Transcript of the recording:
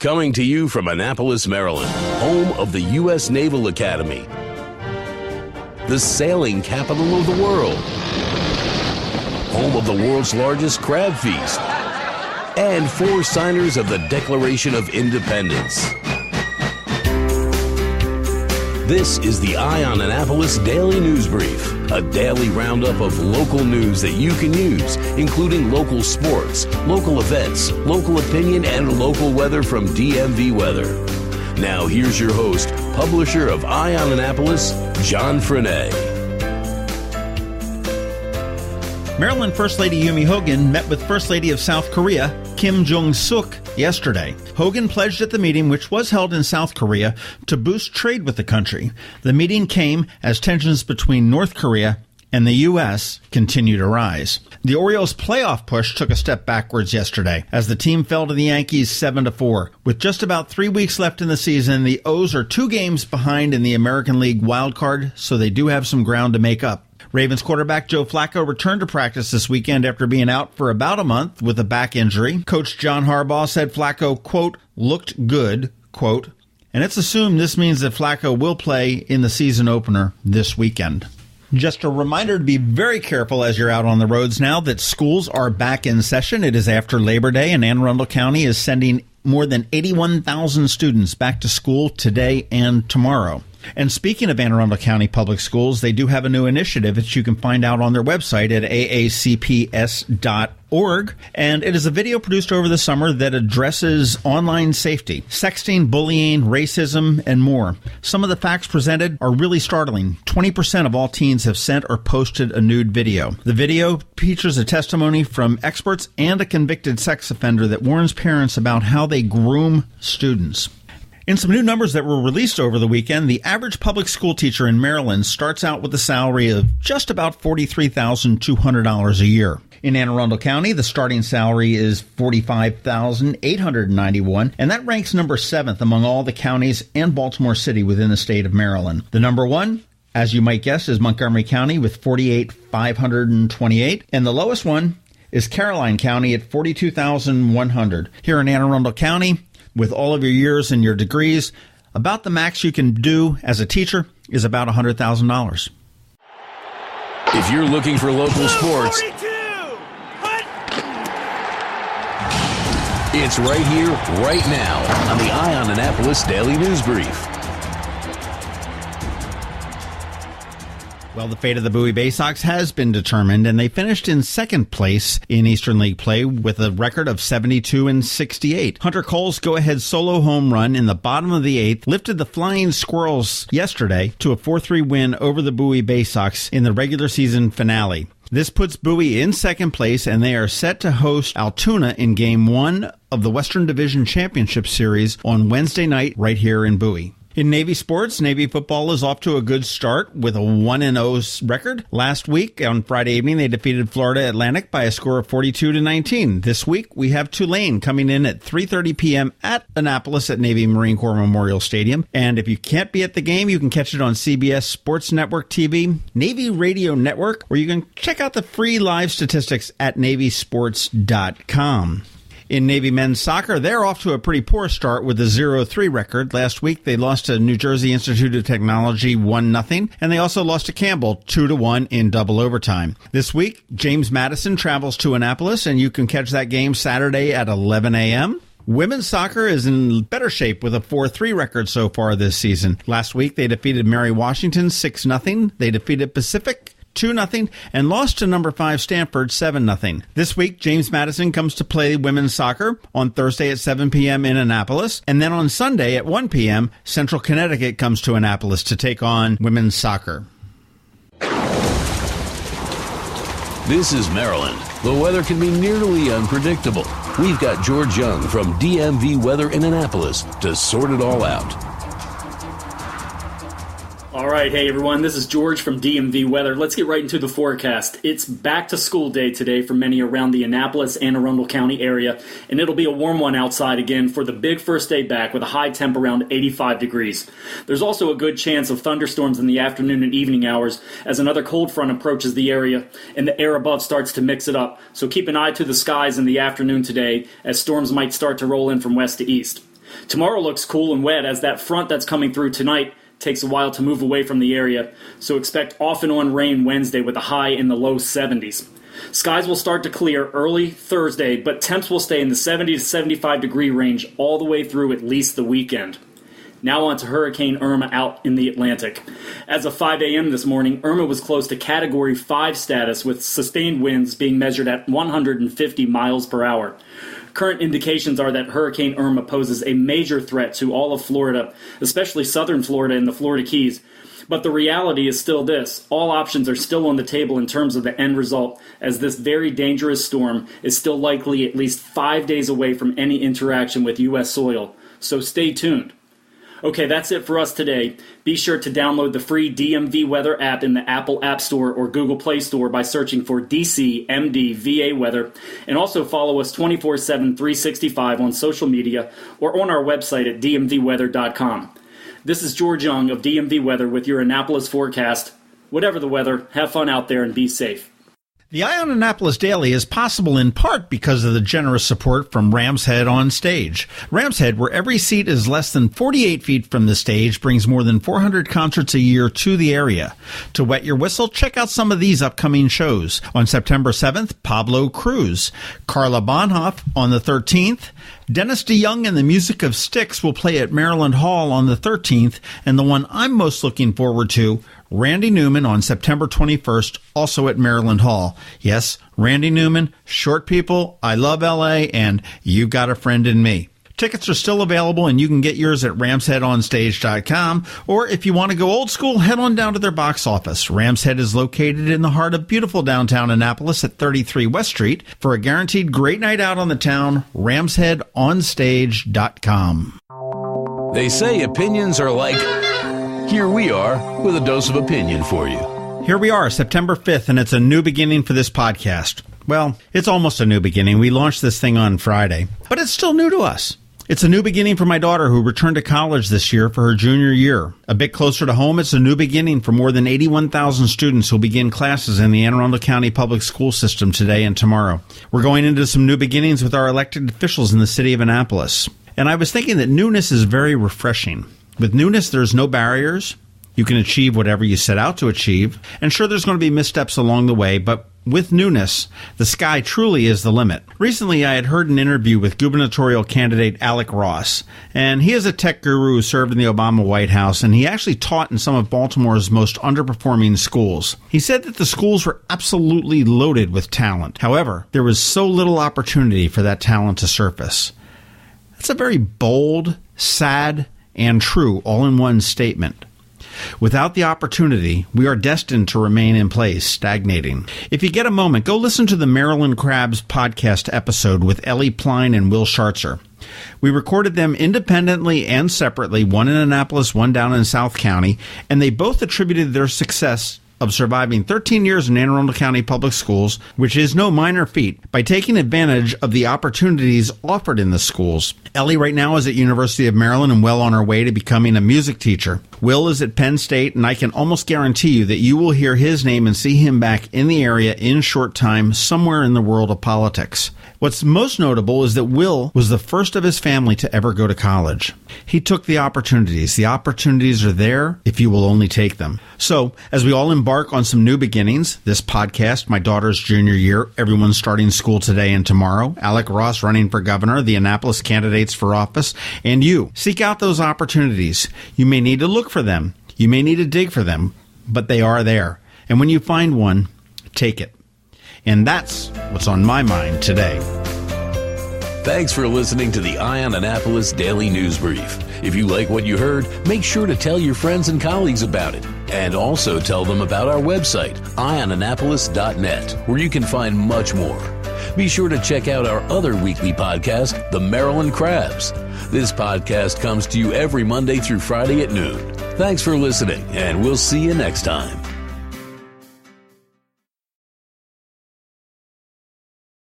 Coming to you from Annapolis, Maryland, home of the U.S. Naval Academy, the sailing capital of the world, home of the world's largest crab feast, and 4 signers of the Declaration of Independence. This is the On Annapolis Daily News Brief, a daily roundup of local news that you can use, including local sports, local events, local opinion, and local weather from DMV Weather. Now here's your host, publisher of On Annapolis, John Frenaye. Maryland First Lady Yumi Hogan met with First Lady of South Korea, Kim Jong-suk, yesterday. Hogan pledged at the meeting, which was held in South Korea, to boost trade with the country. The meeting came as tensions between North Korea and the U.S. continue to rise. The Orioles' playoff push took a step backwards yesterday as the team fell to the Yankees 7-4. With just about 3 weeks left in the season, the O's are 2 games behind in the American League wildcard, so they do have some ground to make up. Ravens quarterback Joe Flacco returned to practice this weekend after being out for about a month with a back injury. Coach John Harbaugh said Flacco, quote, looked good, quote, and it's assumed this means that Flacco will play in the season opener this weekend. Just a reminder to be very careful as you're out on the roads now that schools are back in session. It is after Labor Day, and Anne Arundel County is sending more than 81,000 students back to school today and tomorrow. And speaking of Anne Arundel County Public Schools, they do have a new initiative that you can find out on their website at aacps.org. And it is a video produced over the summer that addresses online safety, sexting, bullying, racism, and more. Some of the facts presented are really startling. 20% of all teens have sent or posted a nude video. The video features a testimony from experts and a convicted sex offender that warns parents about how they groom students. In some new numbers that were released over the weekend, the average public school teacher in Maryland starts out with a salary of just about $43,200 a year. In Anne Arundel County, the starting salary is $45,891, and that ranks number 7th among all the counties and Baltimore City within the state of Maryland. The number 1, as you might guess, is Montgomery County with $48,528, and the lowest one is Caroline County at $42,100. Here in Anne Arundel County, with all of your years and your degrees, about the max you can do as a teacher is about $100,000. If you're looking for local sports, it's right here, right now on the On Annapolis Daily News Brief. Well, the fate of the Bowie Bay Sox has been determined, and they finished in second place in Eastern League play with a record of 72-68. Hunter Cole's go-ahead solo home run in the bottom of the 8th lifted the Flying Squirrels yesterday to a 4-3 win over the Bowie Bay Sox in the regular season finale. This puts Bowie in second place, and they are set to host Altoona in Game 1 of the Western Division Championship Series on Wednesday night right here in Bowie. In Navy sports, Navy football is off to a good start with a 1-0 record. Last week, on Friday evening, they defeated Florida Atlantic by a score of 42-19. This week, we have Tulane coming in at 3:30 p.m. at Annapolis at Navy Marine Corps Memorial Stadium. And if you can't be at the game, you can catch it on CBS Sports Network TV, Navy Radio Network, or you can check out the free live statistics at navysports.com. In Navy men's soccer, they're off to a pretty poor start with a 0-3 record. Last week, they lost to New Jersey Institute of Technology 1-0, and they also lost to Campbell 2-1 in double overtime. This week, James Madison travels to Annapolis, and you can catch that game Saturday at 11 a.m. Women's soccer is in better shape with a 4-3 record so far this season. Last week, they defeated Mary Washington 6-0. They defeated Pacific 2-0, and lost to number 5 Stanford 7-0. This week, James Madison comes to play women's soccer on Thursday at 7 p.m. in Annapolis, and then on Sunday at 1 p.m., Central Connecticut comes to Annapolis to take on women's soccer. This is Maryland. The weather can be nearly unpredictable. We've got George Young from DMV Weather in Annapolis to sort it all out. All right, hey everyone, this is George from DMV Weather. Let's get right into the forecast. It's back to school day today for many around the Annapolis and Arundel County area, and it'll be a warm one outside again for the big first day back with a high temp around 85 degrees. There's also a good chance of thunderstorms in the afternoon and evening hours as another cold front approaches the area and the air above starts to mix it up. So keep an eye to the skies in the afternoon today as storms might start to roll in from west to east. Tomorrow looks cool and wet as that front that's coming through tonight takes a while to move away from the area, so expect off and on rain Wednesday with a high in the low 70s. Skies will start to clear early Thursday, but temps will stay in the 70 to 75 degree range all the way through at least the weekend. Now on to Hurricane Irma out in the Atlantic. As of 5 a.m. this morning, Irma was close to Category 5 status with sustained winds being measured at 150 miles per hour. Current indications are that Hurricane Irma poses a major threat to all of Florida, especially southern Florida and the Florida Keys. But the reality is still this. All options are still on the table in terms of the end result, as this very dangerous storm is still likely at least 5 days away from any interaction with U.S. soil. So stay tuned. Okay, that's it for us today. Be sure to download the free DMV Weather app in the Apple App Store or Google Play Store by searching for DCMDVA Weather. And also follow us 24/7, 365 on social media or on our website at dmvweather.com. This is George Young of DMV Weather with your Annapolis forecast. Whatever the weather, have fun out there and be safe. The Eye on Annapolis Daily is possible in part because of the generous support from Ram's Head On Stage. Ram's Head, where every seat is less than 48 feet from the stage, brings more than 400 concerts a year to the area. To wet your whistle, check out some of these upcoming shows. On September 7th, Pablo Cruz. Carla Bonhoff on the 13th. Dennis DeYoung and the Music of Sticks will play at Maryland Hall on the 13th. And the one I'm most looking forward to, Randy Newman on September 21st, also at Maryland Hall. Yes, Randy Newman, Short People, I Love L.A., and You've Got a Friend in Me. Tickets are still available, and you can get yours at ramsheadonstage.com, or if you want to go old school, head on down to their box office. Ram's Head is located in the heart of beautiful downtown Annapolis at 33 West Street. For a guaranteed great night out on the town, ramsheadonstage.com. They say opinions are like... Here we are with a dose of opinion for you. Here we are, September 5th, and it's a new beginning for this podcast. Well, it's almost a new beginning. We launched this thing on Friday, but it's still new to us. It's a new beginning for my daughter, who returned to college this year for her junior year. A bit closer to home, it's a new beginning for more than 81,000 students who'll begin classes in the Anne Arundel County Public School System today and tomorrow. We're going into some new beginnings with our elected officials in the city of Annapolis. And I was thinking that newness is very refreshing. With newness, there's no barriers. You can achieve whatever you set out to achieve. And sure, there's going to be missteps along the way, but with newness, the sky truly is the limit. Recently, I had heard an interview with gubernatorial candidate Alec Ross, and he is a tech guru who served in the Obama White House, and he actually taught in some of Baltimore's most underperforming schools. He said that the schools were absolutely loaded with talent. However, there was so little opportunity for that talent to surface. That's a very bold, sad, and true all-in-one statement. Without the opportunity, we are destined to remain in place, stagnating. If you get a moment, go listen to the Maryland Crabs podcast episode with Ellie Pline and Will Schartzer. We recorded them independently and separately, one in Annapolis, one down in South County, and they both attributed their success of surviving 13 years in Anne Arundel County Public Schools, which is no minor feat, by taking advantage of the opportunities offered in the schools. Ellie right now is at University of Maryland and well on her way to becoming a music teacher. Will is at Penn State, and I can almost guarantee you that you will hear his name and see him back in the area in short time somewhere in the world of politics. What's most notable is that Will was the first of his family to ever go to college. He took the opportunities. The opportunities are there if you will only take them. So, as we all embark on some new beginnings, this podcast, my daughter's junior year, everyone's starting school today and tomorrow, Alec Ross running for governor, the Annapolis candidates for office, and you, seek out those opportunities. You may need to look for them. You may need to dig for them, but they are there. And when you find one, take it. And that's what's on my mind today. Thanks for listening to the Eye on Annapolis Daily News Brief. If you like what you heard, make sure to tell your friends and colleagues about it. And also tell them about our website, eyeonannapolis.net, where you can find much more. Be sure to check out our other weekly podcast, The Maryland Crabs. This podcast comes to you every Monday through Friday at noon. Thanks for listening, and we'll see you next time.